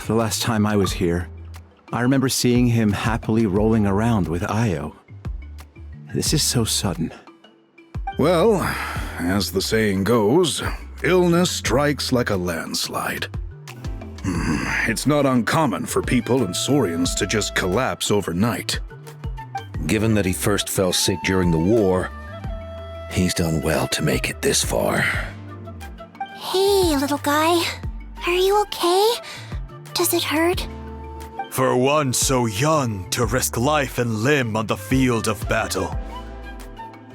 the last time I was here, I remember seeing him happily rolling around with Io. This is so sudden. Well, as the saying goes, illness strikes like a landslide. It's not uncommon for people and Saurians to just collapse overnight. Given that he first fell sick during the war, he's done well to make it this far. Hey, little guy. Are you okay? Does it hurt? For one so young to risk life and limb on the field of battle.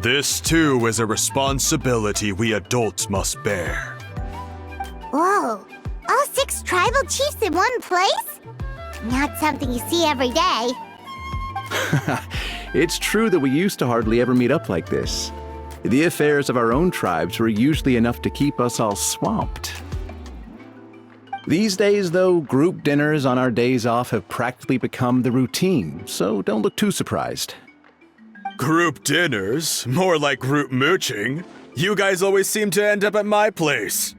This too is a responsibility we adults must bear. Whoa, all 6 tribal chiefs in one place? Not something you see every day. It's true that we used to hardly ever meet up like this. The affairs of our own tribes were usually enough to keep us all swamped. These days, though, group dinners on our days off have practically become the routine, so don't look too surprised. Group dinners? More like group mooching. You guys always seem to end up at my place.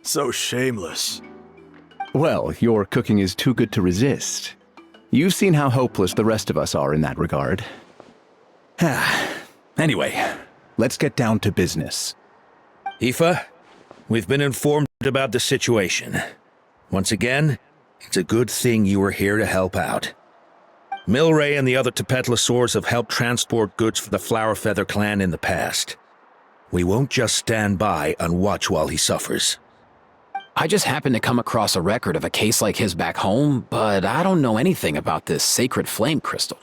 So shameless. Well, your cooking is too good to resist. You've seen how hopeless the rest of us are in that regard. Anyway, let's get down to business. Aoife, we've been informed about the situation. Once again, it's a good thing you were here to help out. Milray and the other Tepetlosaurs have helped transport goods for the Flower Feather clan in the past. We won't just stand by and watch while he suffers. I just happened to come across a record of a case like his back home, but I don't know anything about this sacred flame crystal.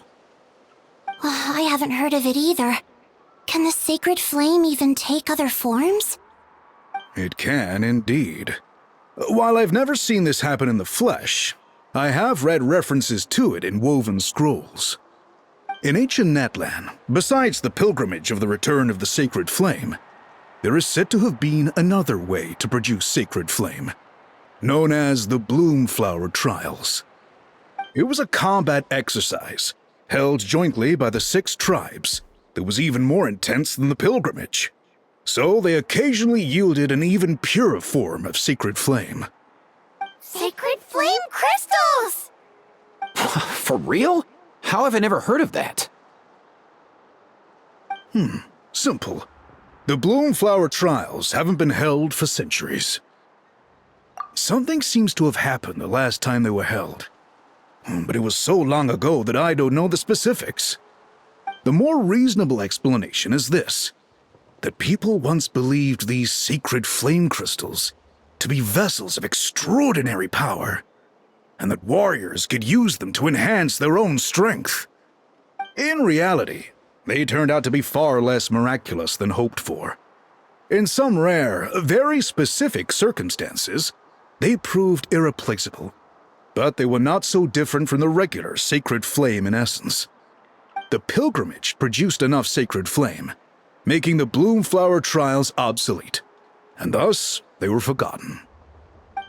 I haven't heard of it either. Can the sacred flame even take other forms? It can indeed. While I've never seen this happen in the flesh, I have read references to it in woven scrolls. In ancient Natlan, besides the pilgrimage of the return of the sacred flame, there is said to have been another way to produce sacred flame, known as the Bloomflower Trials. It was a combat exercise, held jointly by the 6 tribes, that was even more intense than the pilgrimage. So they occasionally yielded an even purer form of sacred flame. Sacred flame crystals! For real? How have I never heard of that? Simple. The Bloomflower Trials haven't been held for centuries. Something seems to have happened the last time they were held. But it was so long ago that I don't know the specifics. The more reasonable explanation is this: that people once believed these sacred flame crystals to be vessels of extraordinary power, and that warriors could use them to enhance their own strength. In reality, they turned out to be far less miraculous than hoped for. In some rare, very specific circumstances, they proved irreplaceable, but they were not so different from the regular sacred flame in essence. The pilgrimage produced enough sacred flame, making the Bloomflower Trials obsolete, and thus they were forgotten.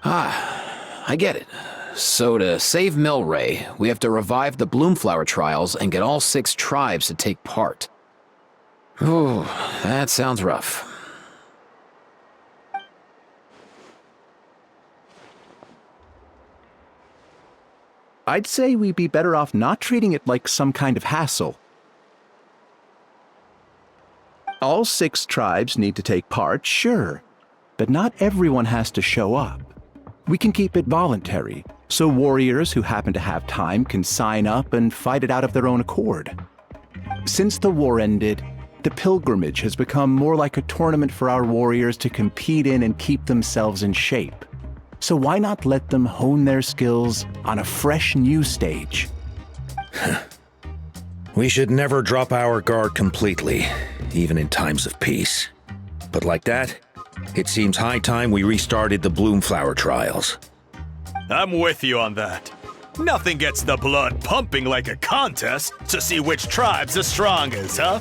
I get it. So to save Milray, we have to revive the Bloomflower Trials and get all 6 tribes to take part. Ooh, that sounds rough. I'd say we'd be better off not treating it like some kind of hassle. All 6 tribes need to take part, sure, but not everyone has to show up. We can keep it voluntary, so warriors who happen to have time can sign up and fight it out of their own accord. Since the war ended, the pilgrimage has become more like a tournament for our warriors to compete in and keep themselves in shape. So why not let them hone their skills on a fresh new stage? We should never drop our guard completely, even in times of peace. But like that, it seems high time we restarted the Bloomflower Trials. I'm with you on that. Nothing gets the blood pumping like a contest to see which tribe's the strongest, huh?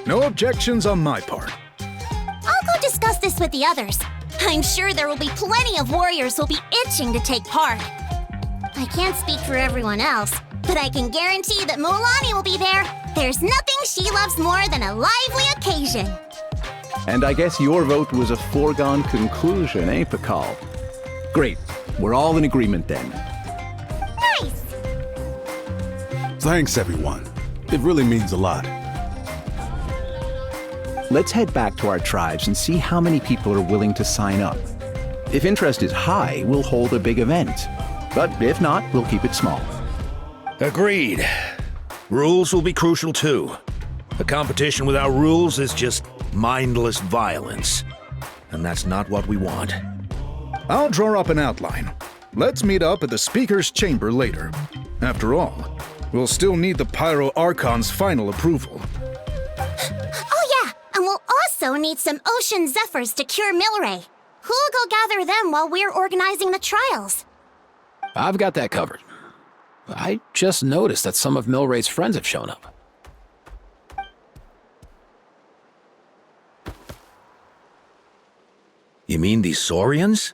No objections on my part. I'll go discuss this with the others. I'm sure there will be plenty of warriors who'll be itching to take part. I can't speak for everyone else, but I can guarantee that Mualani will be there. There's nothing she loves more than a lively occasion. And I guess your vote was a foregone conclusion, eh, Pakal? Great. We're all in agreement then. Nice! Thanks, everyone. It really means a lot. Let's head back to our tribes and see how many people are willing to sign up. If interest is high, we'll hold a big event. But if not, we'll keep it small. Agreed. Rules will be crucial too. A competition without rules is just mindless violence. And that's not what we want. I'll draw up an outline. Let's meet up at the Speaker's Chamber later. After all, we'll still need the Pyro Archon's final approval. Oh yeah, and we'll also need some Ocean Zephyrs to cure Milray. Who'll go gather them while we're organizing the trials? I've got that covered. I just noticed that some of Milray's friends have shown up. You mean these Saurians?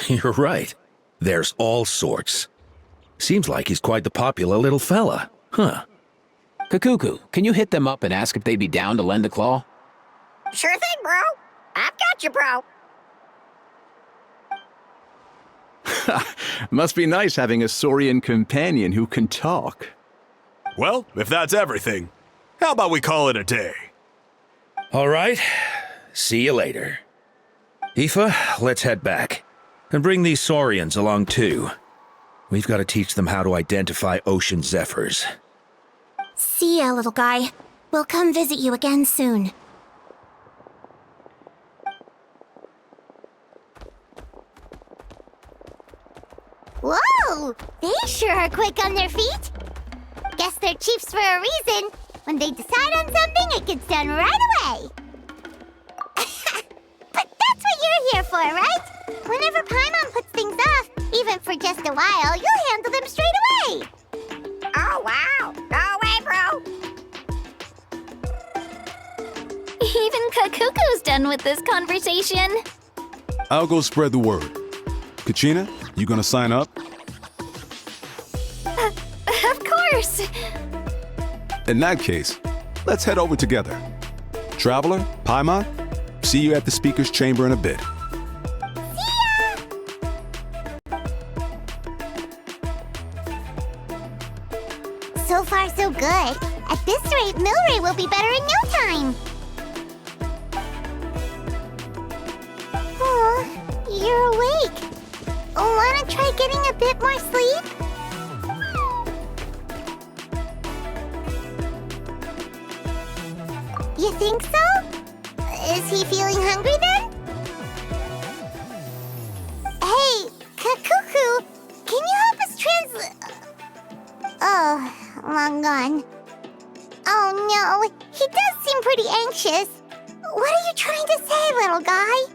You're right. There's all sorts. Seems like he's quite the popular little fella. Huh. Kakuku, can you hit them up and ask if they'd be down to lend a claw? Sure thing, bro. I've got you, bro. Must be nice having a Saurian companion who can talk. Well, if that's everything, how about we call it a day? All right. See you later. Aoife, let's head back. And bring these Saurians along too. We've got to teach them how to identify ocean zephyrs. See ya, little guy. We'll come visit you again soon. Whoa! They sure are quick on their feet. Guess they're chiefs for a reason. When they decide on something, it gets done right away. But that's what you're here for, right? Whenever Paimon puts things off, even for just a while, you'll handle them straight away. Oh, wow. Go away, bro. Even Kakuku's done with this conversation. I'll go spread the word. Kachina, you gonna sign up? Of course. In that case, let's head over together. Traveler, Paimon, see you at the Speaker's Chamber in a bit. So far, so good. At this rate, Milray will be better in no time. Oh, you're awake. Wanna try getting a bit more sleep? You think so? Is he feeling hungry then? Hey, Kakuku, can you help us Oh, long gone. Oh no, he does seem pretty anxious. What are you trying to say, little guy?